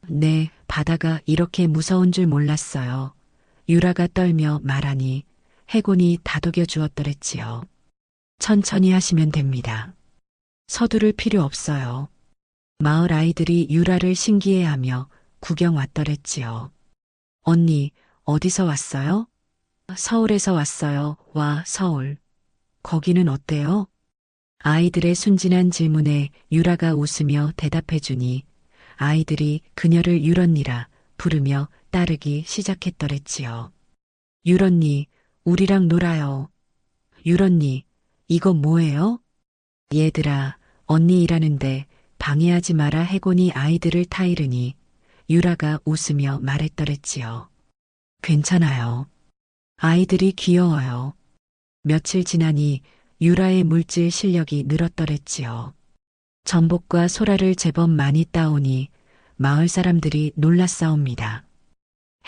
네, 바다가 이렇게 무서운 줄 몰랐어요. 유라가 떨며 말하니 해곤이 다독여 주었더랬지요. 천천히 하시면 됩니다. 서두를 필요 없어요. 마을 아이들이 유라를 신기해하며 구경 왔더랬지요. 언니, 어디서 왔어요? 서울에서 왔어요. 와, 서울. 거기는 어때요? 아이들의 순진한 질문에 유라가 웃으며 대답해주니 아이들이 그녀를 유언니라 부르며 따르기 시작했더랬지요. 유언니, 우리랑 놀아요. 유언니, 이거 뭐예요? 얘들아, 언니 일하는데 방해하지 마라 해곤이 아이들을 타이르니 유라가 웃으며 말했더랬지요. 괜찮아요. 아이들이 귀여워요. 며칠 지나니 유라의 물질 실력이 늘었더랬지요. 전복과 소라를 제법 많이 따오니 마을 사람들이 놀랐사옵니다.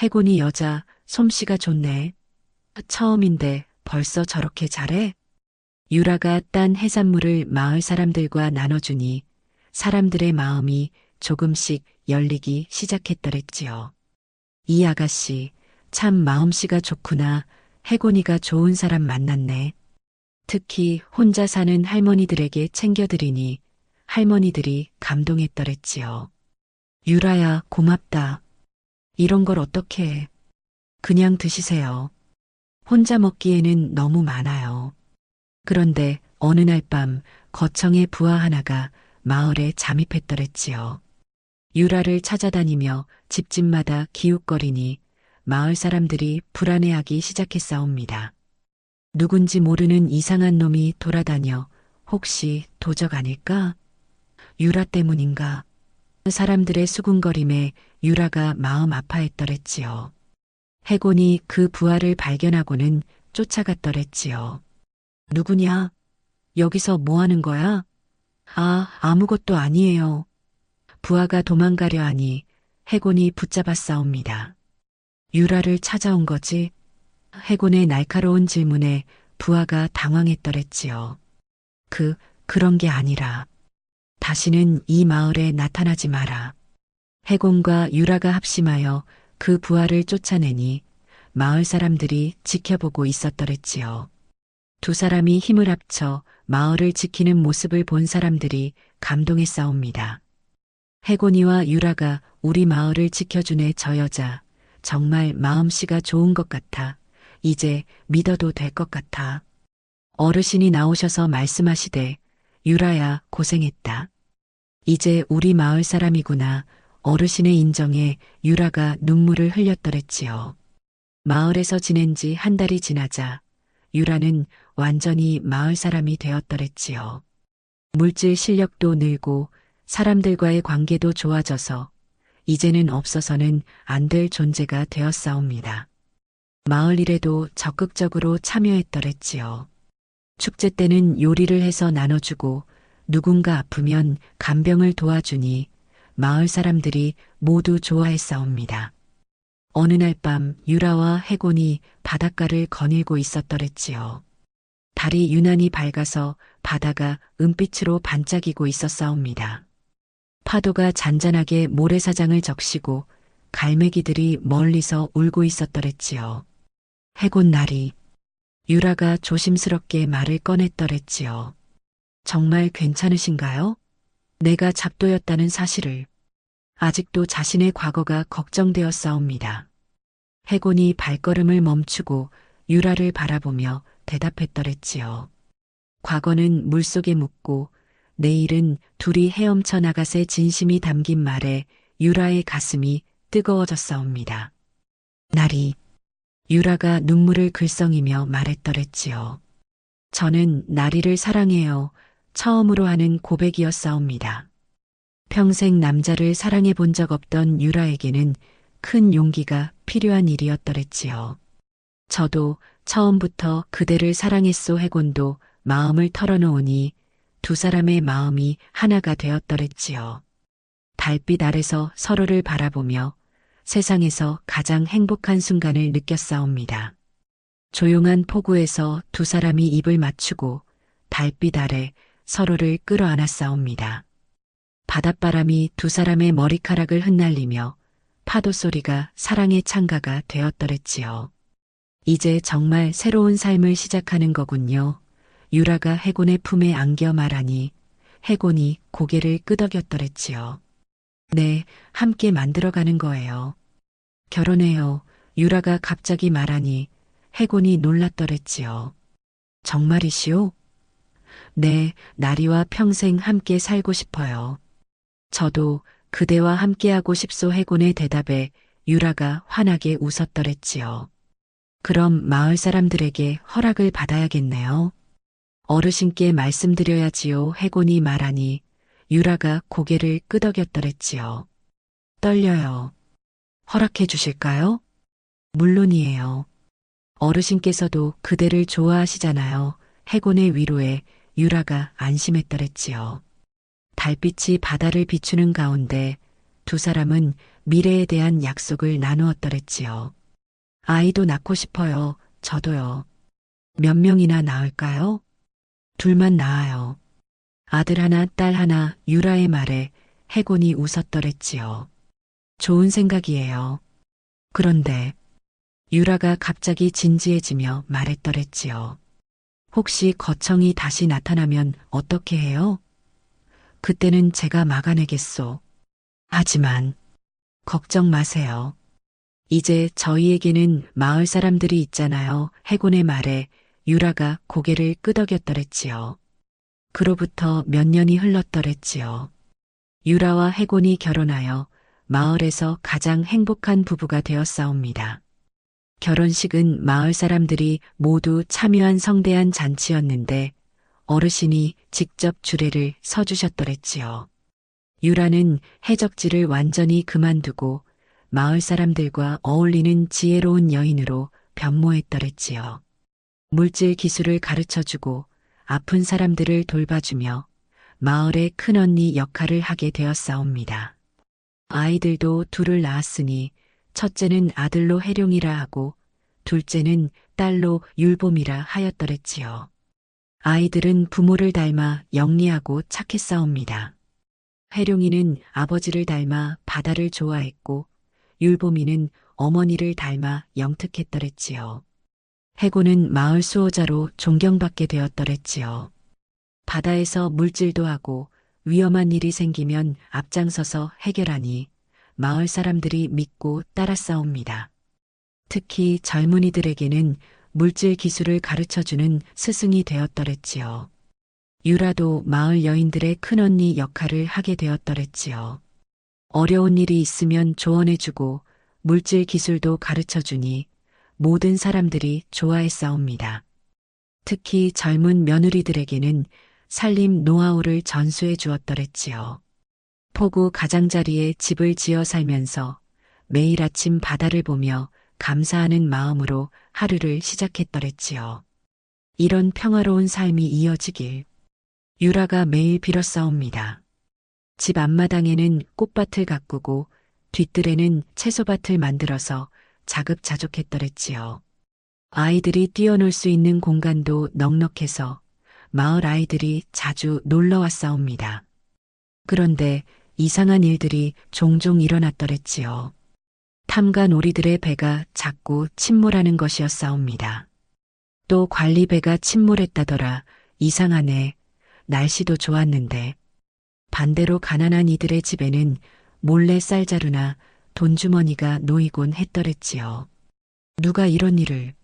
해곤이 여자, 솜씨가 좋네. 처음인데 벌써 저렇게 잘해? 유라가 딴 해산물을 마을 사람들과 나눠주니 사람들의 마음이 조금씩 열리기 시작했더랬지요. 이 아가씨, 참 마음씨가 좋구나. 해곤이가 좋은 사람 만났네. 특히 혼자 사는 할머니들에게 챙겨드리니 할머니들이 감동했더랬지요. 유라야, 고맙다. 이런 걸 어떻게 해. 그냥 드시세요. 혼자 먹기에는 너무 많아요. 그런데 어느 날 밤 거청의 부하 하나가 마을에 잠입했더랬지요. 유라를 찾아다니며 집집마다 기웃거리니 마을 사람들이 불안해하기 시작했사옵니다. 누군지 모르는 이상한 놈이 돌아다녀 혹시 도적 아닐까? 유라 때문인가? 사람들의 수군거림에 유라가 마음 아파했더랬지요. 해곤이 그 부하를 발견하고는 쫓아갔더랬지요. 누구냐? 여기서 뭐 하는 거야? 아무것도 아니에요. 부하가 도망가려 하니 해곤이 붙잡아 싸웁니다. 유라를 찾아온 거지? 해곤의 날카로운 질문에 부하가 당황했더랬지요. 그런 게 아니라 다시는 이 마을에 나타나지 마라. 해곤과 유라가 합심하여 그 부하를 쫓아내니 마을 사람들이 지켜보고 있었더랬지요. 두 사람이 힘을 합쳐 마을을 지키는 모습을 본 사람들이 감동했사옵니다. 해곤이와 유라가 우리 마을을 지켜주네. 저 여자 정말 마음씨가 좋은 것 같아. 이제 믿어도 될 것 같아. 어르신이 나오셔서 말씀하시되 유라야 고생했다. 이제 우리 마을 사람이구나. 어르신의 인정에 유라가 눈물을 흘렸더랬지요. 마을에서 지낸 지 한 달이 지나자 유라는 완전히 마을 사람이 되었더랬지요. 물질 실력도 늘고 사람들과의 관계도 좋아져서 이제는 없어서는 안 될 존재가 되었사옵니다. 마을 일에도 적극적으로 참여했더랬지요. 축제 때는 요리를 해서 나눠주고 누군가 아프면 간병을 도와주니 마을 사람들이 모두 좋아했사옵니다. 어느 날 밤 유라와 해곤이 바닷가를 거닐고 있었더랬지요. 달이 유난히 밝아서 바다가 은빛으로 반짝이고 있었사옵니다. 파도가 잔잔하게 모래사장을 적시고 갈매기들이 멀리서 울고 있었더랬지요. 해곤 날이 유라가 조심스럽게 말을 꺼냈더랬지요. 정말 괜찮으신가요? 내가 잡도였다는 사실을. 아직도 자신의 과거가 걱정되었사옵니다. 해곤이 발걸음을 멈추고 유라를 바라보며 대답했더랬지요. 과거는 물속에 묻고 내일은 둘이 헤엄쳐 나가세. 진심이 담긴 말에 유라의 가슴이 뜨거워졌사옵니다. 날이 유라가 눈물을 글썽이며 말했더랬지요. 저는 나리를 사랑해요. 처음으로 하는 고백이었사옵니다. 평생 남자를 사랑해 본 적 없던 유라에게는 큰 용기가 필요한 일이었더랬지요. 저도 처음부터 그대를 사랑했소. 해곤도 마음을 털어놓으니 두 사람의 마음이 하나가 되었더랬지요. 달빛 아래서 서로를 바라보며 세상에서 가장 행복한 순간을 느꼈사옵니다. 조용한 폭우에서 두 사람이 입을 맞추고 달빛 아래 서로를 끌어안았사옵니다. 바닷바람이 두 사람의 머리카락을 흩날리며 파도 소리가 사랑의 찬가가 되었더랬지요. 이제 정말 새로운 삶을 시작하는 거군요. 유라가 해곤의 품에 안겨 말하니 해곤이 고개를 끄덕였더랬지요. 네, 함께 만들어가는 거예요. 결혼해요. 유라가 갑자기 말하니 해곤이 놀랐더랬지요. 정말이시오? 네, 나리와 평생 함께 살고 싶어요. 저도 그대와 함께하고 싶소. 해곤의 대답에 유라가 환하게 웃었더랬지요. 그럼 마을 사람들에게 허락을 받아야겠네요. 어르신께 말씀드려야지요. 해곤이 말하니 유라가 고개를 끄덕였더랬지요. 떨려요. 허락해 주실까요? 물론이에요. 어르신께서도 그대를 좋아하시잖아요. 해곤의 위로에 유라가 안심했더랬지요. 달빛이 바다를 비추는 가운데 두 사람은 미래에 대한 약속을 나누었더랬지요. 아이도 낳고 싶어요. 저도요. 몇 명이나 낳을까요? 둘만 낳아요. 아들 하나, 딸 하나. 유라의 말에 해곤이 웃었더랬지요. 좋은 생각이에요. 그런데 유라가 갑자기 진지해지며 말했더랬지요. 혹시 거청이 다시 나타나면 어떻게 해요? 그때는 제가 막아내겠소. 하지만 걱정 마세요. 이제 저희에게는 마을 사람들이 있잖아요. 해곤의 말에 유라가 고개를 끄덕였더랬지요. 그로부터 몇 년이 흘렀더랬지요. 유라와 해곤이 결혼하여 마을에서 가장 행복한 부부가 되었사옵니다. 결혼식은 마을 사람들이 모두 참여한 성대한 잔치였는데 어르신이 직접 주례를 서주셨더랬지요. 유라는 해적질을 완전히 그만두고 마을 사람들과 어울리는 지혜로운 여인으로 변모했더랬지요. 물질 기술을 가르쳐주고 아픈 사람들을 돌봐주며 마을의 큰언니 역할을 하게 되었사옵니다. 아이들도 둘을 낳았으니 첫째는 아들로 해룡이라 하고 둘째는 딸로 율봄이라 하였더랬지요. 아이들은 부모를 닮아 영리하고 착했사옵니다. 해룡이는 아버지를 닮아 바다를 좋아했고 율봄이는 어머니를 닮아 영특했더랬지요. 해고는 마을 수호자로 존경받게 되었더랬지요. 바다에서 물질도 하고 위험한 일이 생기면 앞장서서 해결하니 마을 사람들이 믿고 따랐사옵니다. 특히 젊은이들에게는 물질 기술을 가르쳐주는 스승이 되었더랬지요. 유라도 마을 여인들의 큰언니 역할을 하게 되었더랬지요. 어려운 일이 있으면 조언해주고 물질 기술도 가르쳐주니 모든 사람들이 좋아했사옵니다. 특히 젊은 며느리들에게는 살림 노하우를 전수해 주었더랬지요. 포구 가장자리에 집을 지어 살면서 매일 아침 바다를 보며 감사하는 마음으로 하루를 시작했더랬지요. 이런 평화로운 삶이 이어지길 유라가 매일 빌었사옵니다. 집 앞마당에는 꽃밭을 가꾸고 뒷뜰에는 채소밭을 만들어서 자급자족했더랬지요. 아이들이 뛰어놀 수 있는 공간도 넉넉해서 마을 아이들이 자주 놀러 왔사옵니다. 그런데 이상한 일들이 종종 일어났더랬지요. 탐관오리들의 배가 자꾸 침몰하는 것이었사옵니다. 또 관리 배가 침몰했다더라. 이상하네. 날씨도 좋았는데. 반대로 가난한 이들의 집에는 몰래 쌀자루나 돈주머니가 놓이곤 했더랬지요. 누가 이런 일을.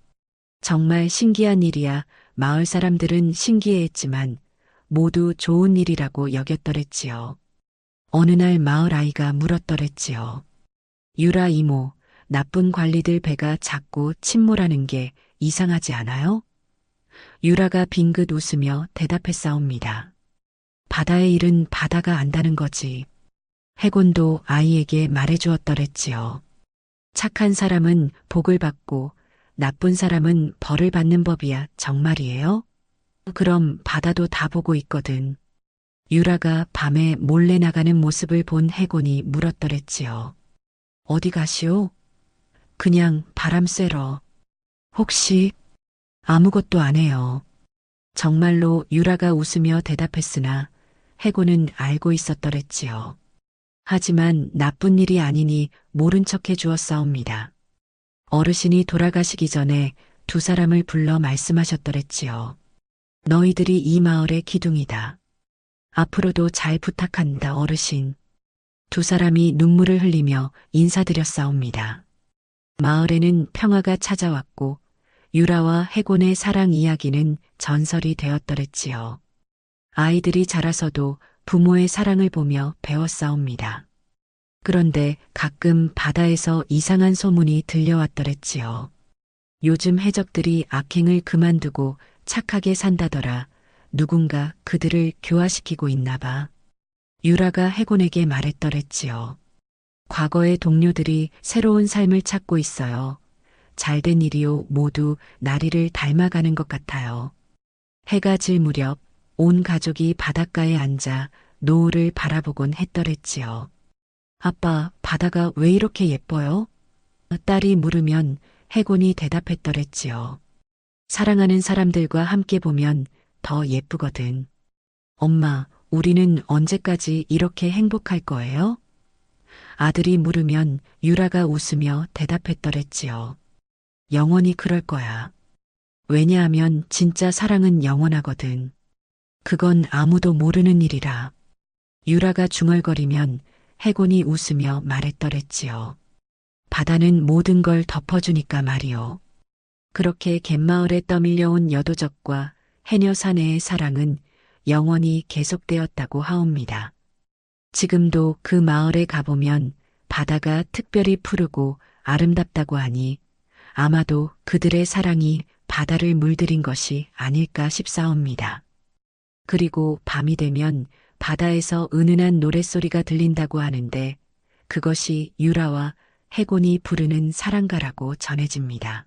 정말 신기한 일이야. 마을 사람들은 신기해했지만 모두 좋은 일이라고 여겼더랬지요. 어느 날 마을 아이가 물었더랬지요. 유라 이모, 나쁜 관리들 배가 자꾸 침몰하는 게 이상하지 않아요? 유라가 빙긋 웃으며 대답했사옵니다. 바다의 일은 바다가 안다는 거지. 해곤도 아이에게 말해주었더랬지요. 착한 사람은 복을 받고 나쁜 사람은 벌을 받는 법이야. 정말이에요? 그럼 바다도 다 보고 있거든. 유라가 밤에 몰래 나가는 모습을 본 해곤이 물었더랬지요. 어디 가시오? 그냥 바람 쐬러. 혹시 아무것도 안 해요. 정말로 유라가 웃으며 대답했으나 해곤은 알고 있었더랬지요. 하지만 나쁜 일이 아니니 모른 척해 주었사옵니다. 어르신이 돌아가시기 전에 두 사람을 불러 말씀하셨더랬지요. 너희들이 이 마을의 기둥이다. 앞으로도 잘 부탁한다 어르신. 두 사람이 눈물을 흘리며 인사드렸사옵니다. 마을에는 평화가 찾아왔고 유라와 해곤의 사랑 이야기는 전설이 되었더랬지요. 아이들이 자라서도 부모의 사랑을 보며 배웠사옵니다. 그런데 가끔 바다에서 이상한 소문이 들려왔더랬지요. 요즘 해적들이 악행을 그만두고 착하게 산다더라. 누군가 그들을 교화시키고 있나 봐. 유라가 해곤에게 말했더랬지요. 과거의 동료들이 새로운 삶을 찾고 있어요. 잘된 일이요. 모두 나리를 닮아가는 것 같아요. 해가 질 무렵 온 가족이 바닷가에 앉아 노을을 바라보곤 했더랬지요. 아빠, 바다가 왜 이렇게 예뻐요? 딸이 물으면 해곤이 대답했더랬지요. 사랑하는 사람들과 함께 보면 더 예쁘거든. 엄마, 우리는 언제까지 이렇게 행복할 거예요? 아들이 물으면 유라가 웃으며 대답했더랬지요. 영원히 그럴 거야. 왜냐하면 진짜 사랑은 영원하거든. 그건 아무도 모르는 일이라. 유라가 중얼거리면 해곤이 웃으며 말했더랬지요. 바다는 모든 걸 덮어주니까 말이요. 그렇게 갯마을에 떠밀려온 여도적과 해녀 사내의 사랑은 영원히 계속되었다고 하옵니다. 지금도 그 마을에 가보면 바다가 특별히 푸르고 아름답다고 하니 아마도 그들의 사랑이 바다를 물들인 것이 아닐까 싶사옵니다. 그리고 밤이 되면 바다에서 은은한 노랫소리가 들린다고 하는데 그것이 유라와 해곤이 부르는 사랑가라고 전해집니다.